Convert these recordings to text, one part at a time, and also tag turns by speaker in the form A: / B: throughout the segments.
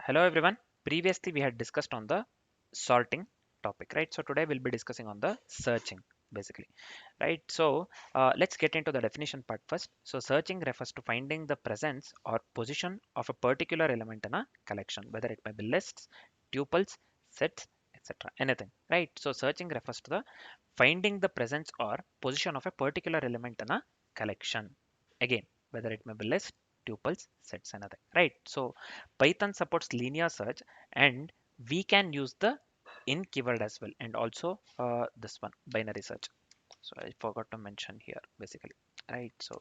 A: Hello everyone. Previously we had discussed on the sorting topic, right? So today we'll be discussing on the searching basically, right? So let's get into the definition part first. So searching refers to finding the presence or position of a particular element in a collection, whether it may be lists, tuples, sets, etc. Anything, right? So searching refers to the finding the presence or position of a particular element in a collection. Again, whether it may be list, tuples, sets, anything, right? So Python supports linear search and we can use the in keyword as well, and also this one binary search. So I forgot to mention here basically, right? So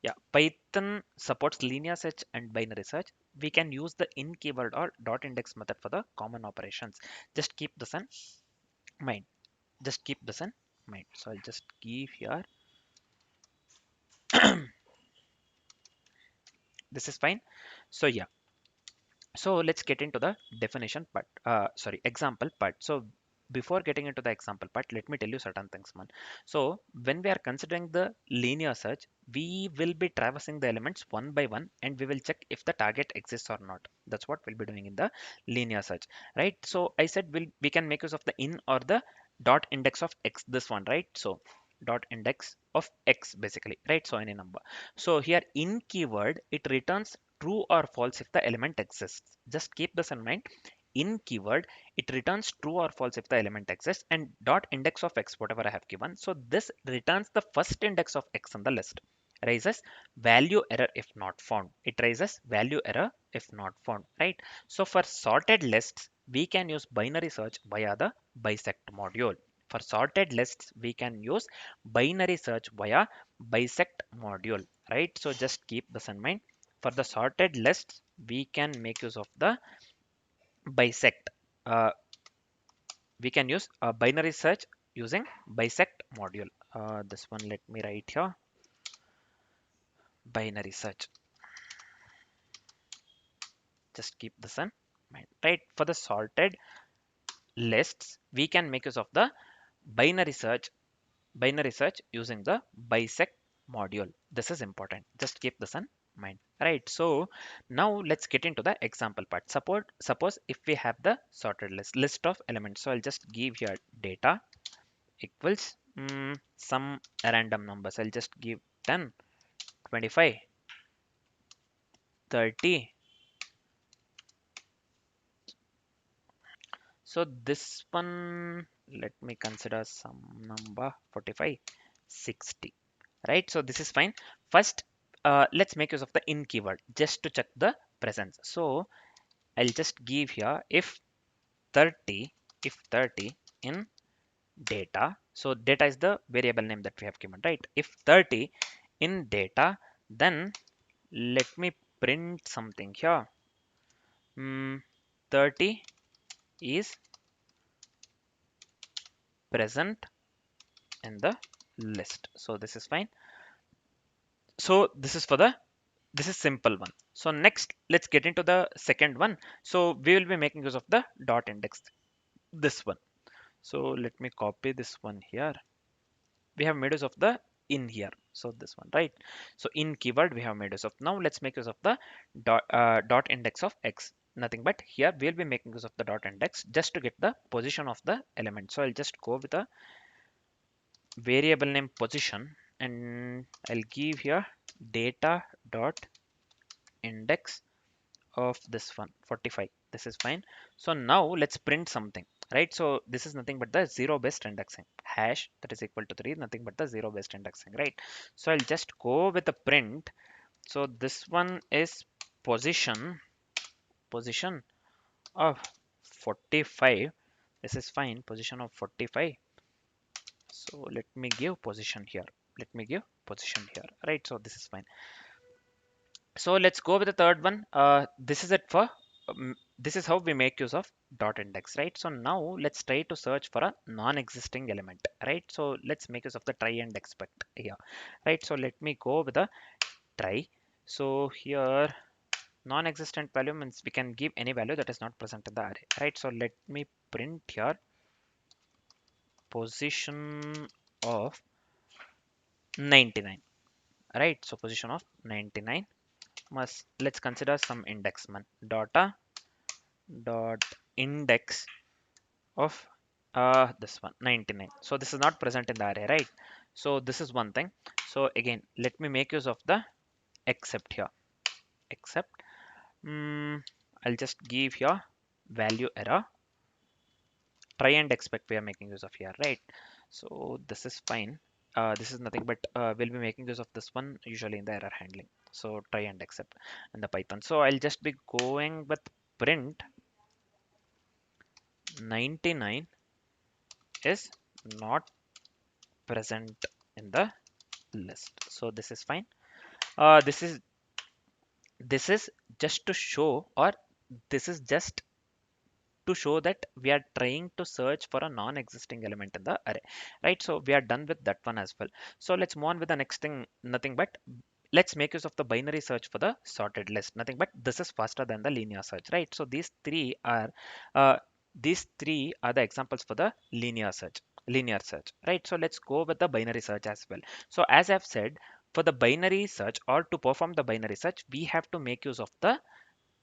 A: yeah, Python supports linear search and binary search. We can use the in keyword or dot index method for the common operations. Just keep this in mind. Just keep this in mind. So I'll just give here. This is fine. So yeah, so let's get into the definition part, sorry, example part. So before getting into the example part, let me tell you certain things, man. So when we are considering the linear search, we will be traversing the elements one by one and we will check if the target exists or not. That's what we'll be doing in the linear search, right? So I said we can make use of the in or the dot index of x, this one, right? So dot index of x basically, right? So any number. So here in keyword, it returns true or false if the element exists. Just keep this in mind. In keyword, it returns true or false if the element exists, and dot index of x, whatever I have given. So this returns the first index of x on the list. Raises value error if not found. It raises value error if not found, right? So for sorted lists, we can use binary search via the bisect module. For sorted lists, we can use binary search via bisect module, right? So just keep this in mind. For the sorted lists, we can make use of the bisect. Uh, we can use a binary search using bisect module. This one, let me write here, binary search. Just keep this in mind, right? For the sorted lists, we can make use of the binary search, using the bisect module. This is important. Just keep this in mind, right? So now let's get into the example part. Suppose if we have the sorted list of elements. So I'll just give here data equals some random numbers. I'll just give 10, 25, 30. So this one, let me consider some number 45, 60, right? So this is fine. First, let's make use of the in keyword just to check the presence. So I'll just give here if 30, if 30 in data. So data is the variable name that we have given, right? If 30 in data, then let me print something here. 30 is present in the list. So this is fine. So this is for the, this is simple one. So next let's get into the second one. So we will be making use of the dot index, this one. So let me copy this one here. We have made use of the in here. So this one, right? So in keyword we have made use of. Now let's make use of the dot index of x. Nothing but here we'll be making use of the dot index just to get the position of the element. So I'll just go with a variable name position and I'll give here data dot index of this one 45. This is fine. So now let's print something, right? So this is nothing but the zero based indexing hash, that is equal to 3, nothing but the zero based indexing, right? So I'll just go with the print. So this one is position, position of 45. This is fine, position of 45. So let me give position here, let me give position here, right? So this is fine. So let's go with the third one. This is it for this is how we make use of dot index, right? So now let's try to search for a non-existing element, right? So let's make use of the try and expect here, right? So let me go with a try. So here non-existent value means we can give any value that is not present in the array, right? So let me print here position of 99, right? So position of 99 must, let's consider some index man data dot index of this one 99. So this is not present in the array, right? So this is one thing. So again, let me make use of the except here. Except I'll just give here value error. Try and expect we are making use of here, right? So this is fine. This is nothing but we'll be making use of this one usually in the error handling. So try and accept in the Python. So I'll just be going with print 99 is not present in the list. So this is fine. This is just to show, or this is just to show that we are trying to search for a non-existing element in the array, right? So we are done with that one as well. So let's move on with the next thing. Nothing but let's make use of the binary search for the sorted list. Nothing but this is faster than the linear search, right? So uh, these three are the examples for the linear search, right? So let's go with the binary search as well. So as I've said, for the binary search, or to perform the binary search, we have to make use of the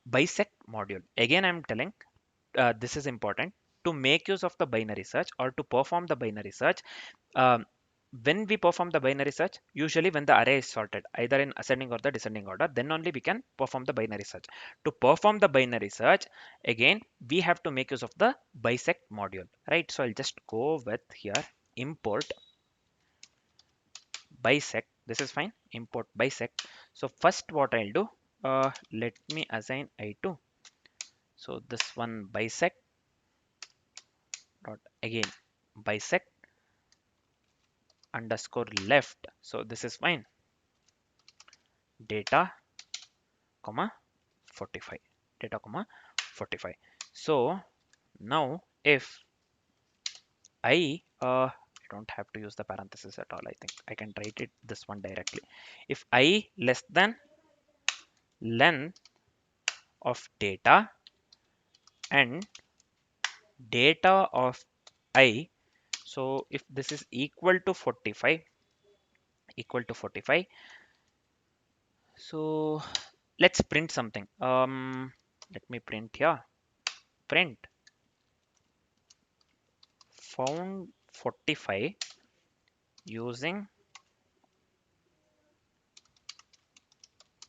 A: bisect module. Again, I'm telling, this is important. To make use of the binary search, or to perform the binary search, um, when we perform the binary search, usually when the array is sorted either in ascending or the descending order, then only we can perform the binary search. To perform the binary search, again we have to make use of the bisect module, right? So I'll just go with here import bisect. This is fine, import bisect. So first what I'll do, let me assign I2. So this one bisect dot, again bisect underscore left. So this is fine, data comma 45, data comma 45. So now if I don't have to use the parenthesis at all. I think I can write it this one directly. If I less than length of data and data of I, so if this is equal to 45, so let's print something. Let me print here, print found 45 using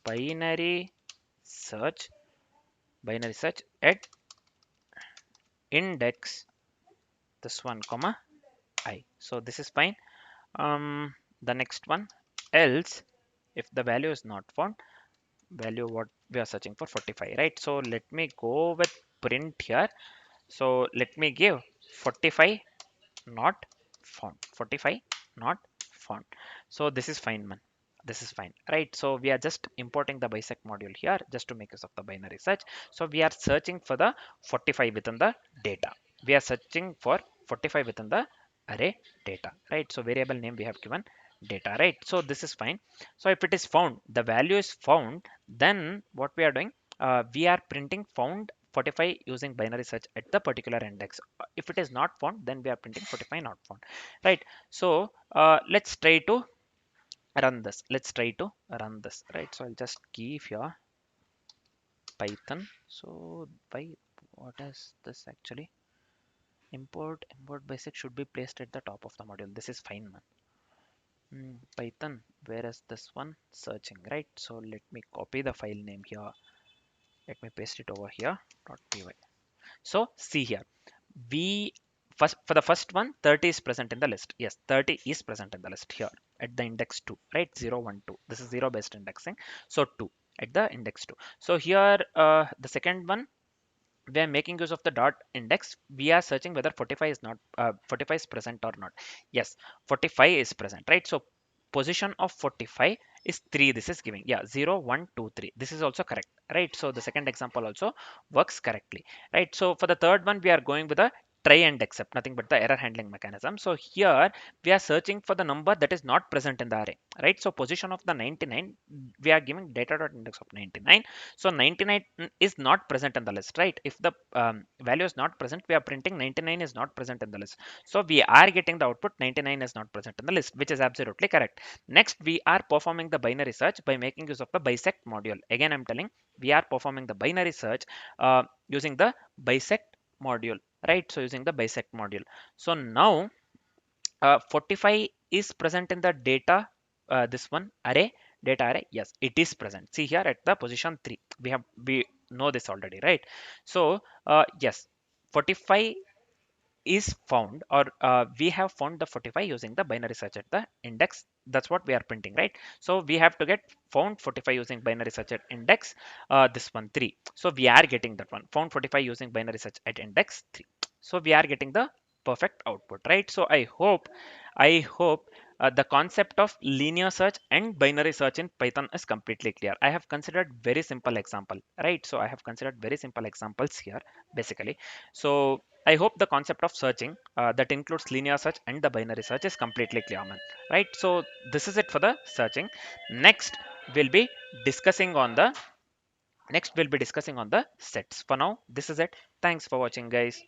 A: binary search at index this one comma I. So this is fine. The next one, else if the value is not found, value what we are searching for 45, right? So let me go with print here. So let me give 45 not found, 45 not found. So this is fine, man. This is fine, right? So we are just importing the bisect module here just to make use of the binary search. So we are searching for the 45 within the data. We are searching for 45 within the array data, right? So variable name we have given data, right? So this is fine. So if it is found, the value is found, then what we are doing, we are printing found 45 using binary search at the particular index. If it is not found, then we are printing 45 not found, right? So let's try to run this, right? So I'll just give here Python. So by what is this actually? Import basic should be placed at the top of the module. This is fine, man. Python, where is this one? Searching, right? So let me copy the file name here. Let me paste it over here. .py. So see here, we first, for the first one, 30 is present in the list. Yes, 30 is present in the list here at the index 2, right? 0 1 2. This is 0 based indexing, so 2 at the index 2. So here the second one, we are making use of the dot index. We are searching whether 45 is not 45 is present or not. Yes, 45 is present, right? So position of 45 is 3. This is giving, yeah, 0 1 2 3. This is also correct, right? So the second example also works correctly, right? So for the third one, we are going with a try and accept, nothing but the error handling mechanism. So here we are searching for the number that is not present in the array, right? So position of the 99, we are giving data dot index of 99. So 99 is not present in the list, right? If the value is not present, we are printing 99 is not present in the list. So we are getting the output 99 is not present in the list, which is absolutely correct. Next, we are performing the binary search by making use of the bisect module. Again, I'm telling we are performing the binary search using the bisect module, right? So using the bisect module. So now 45 is present in the data, this one array, data array. Yes, it is present. See here at the position 3, we know this already, right? So yes, 45 is found, or we have found the 45 using the binary search at the index. That's what we are printing, right? So we have to get found 45 using binary search at index, this one 3. So we are getting that one, found 45 using binary search at index 3. So we are getting the perfect output, right? So I hope the concept of linear search and binary search in Python is completely clear. I have considered very simple example, right? So I have considered very simple examples here, basically. So I hope the concept of searching that includes linear search and the binary search is completely clear, man. Right? So this is it for the searching. Next, we'll be discussing on the next we'll be discussing on the sets. For now, this is it. Thanks for watching, guys.